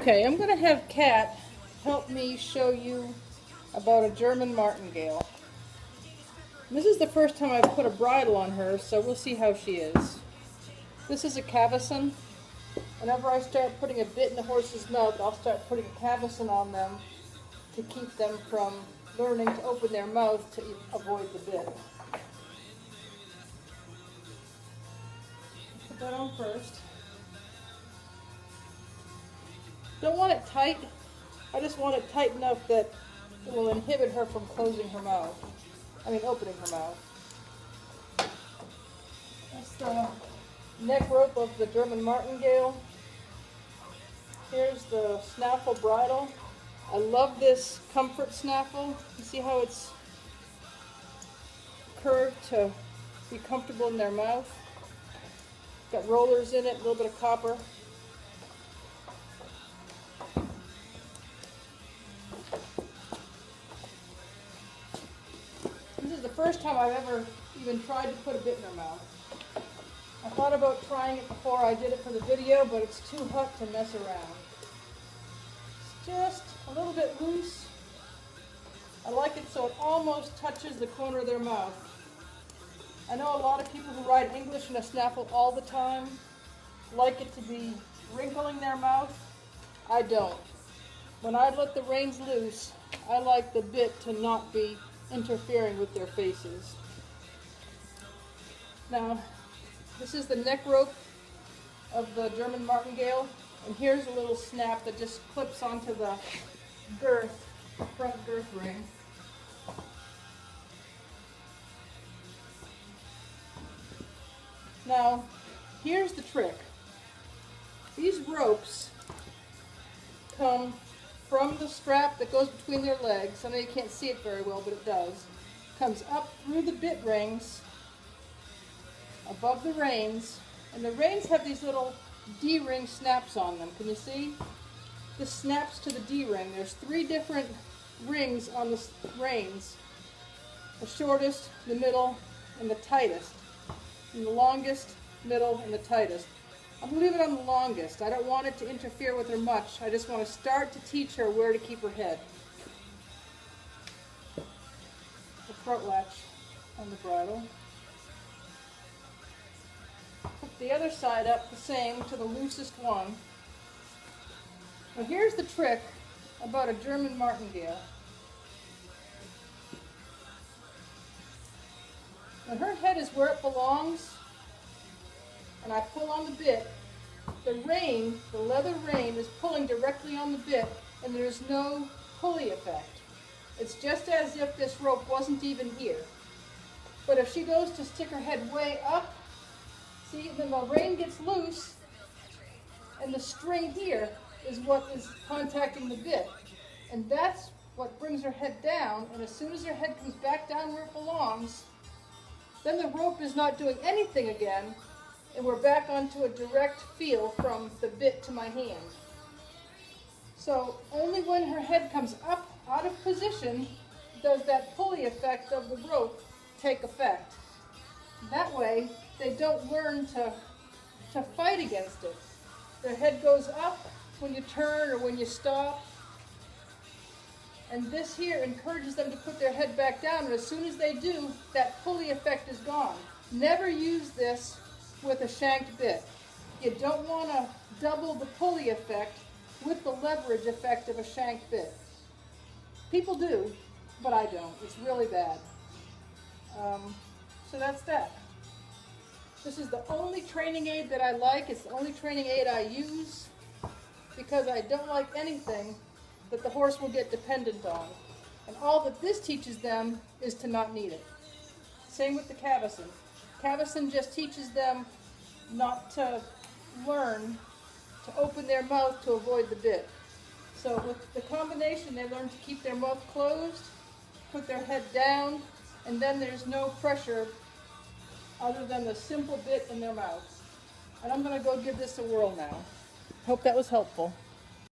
Okay, I'm going to have Kat help me show you about a German Martingale. This is the first time I've put a bridle on her, so we'll see how she is. This is a cavesson. Whenever I start putting a bit in the horse's mouth, I'll start putting a cavesson on them to keep them from learning to open their mouth to avoid the bit. Put that on first. Don't want it tight. I just want it tight enough that it will inhibit her from closing her mouth. Opening her mouth. That's the neck rope of the German Martingale. Here's the snaffle bridle. I love this comfort snaffle. You see how it's curved to be comfortable in their mouth? Got rollers in it, a little bit of copper. This is the first time I've ever even tried to put a bit in her mouth. I thought about trying it before I did it for the video, but it's too hot to mess around. It's just a little bit loose. I like it so it almost touches the corner of their mouth. I know a lot of people who ride English in a snaffle all the time like it to be wrinkling their mouth. I don't. When I let the reins loose, I like the bit to not be interfering with their faces. Now, this is the neck rope of the German Martingale, and here's a little snap that just clips onto the girth, front girth ring. Now, here's the trick. These ropes come from the strap that goes between their legs. I know you can't see it very well, but it does. Comes up through the bit rings, above the reins, and the reins have these little D-ring snaps on them. Can you see? This snaps to the D-ring. There's 3 different rings on the reins. The shortest, the middle, and the tightest. And the longest, middle, and the tightest. I'm going to leave it on the longest. I don't want it to interfere with her much. I just want to start to teach her where to keep her head. The throat latch on the bridle. Put the other side up the same to the loosest one. Now here's the trick about a German Martingale. When her head is where it belongs, and I pull on the bit, the rein, the leather rein, is pulling directly on the bit, and there's no pulley effect. It's just as if this rope wasn't even here. But if she goes to stick her head way up, see, then the rein gets loose, and the string here is what is contacting the bit. And that's what brings her head down, and as soon as her head comes back down where it belongs, then the rope is not doing anything again, and we're back onto a direct feel from the bit to my hand. So only when her head comes up out of position does that pulley effect of the rope take effect. That way they don't learn to fight against it. Their head goes up when you turn or when you stop, and this here encourages them to put their head back down, and as soon as they do, that pulley effect is gone. Never use this with a shanked bit. You don't want to double the pulley effect with the leverage effect of a shanked bit. People do, but I don't. It's really bad. So that's that. This is the only training aid that I like. It's the only training aid I use because I don't like anything that the horse will get dependent on. And all that this teaches them is to not need it. Same with the cavesson. Cavesson just teaches them not to learn to open their mouth to avoid the bit. So with the combination, they learn to keep their mouth closed, put their head down, and then there's no pressure other than the simple bit in their mouth. And I'm going to go give this a whirl now. Hope that was helpful.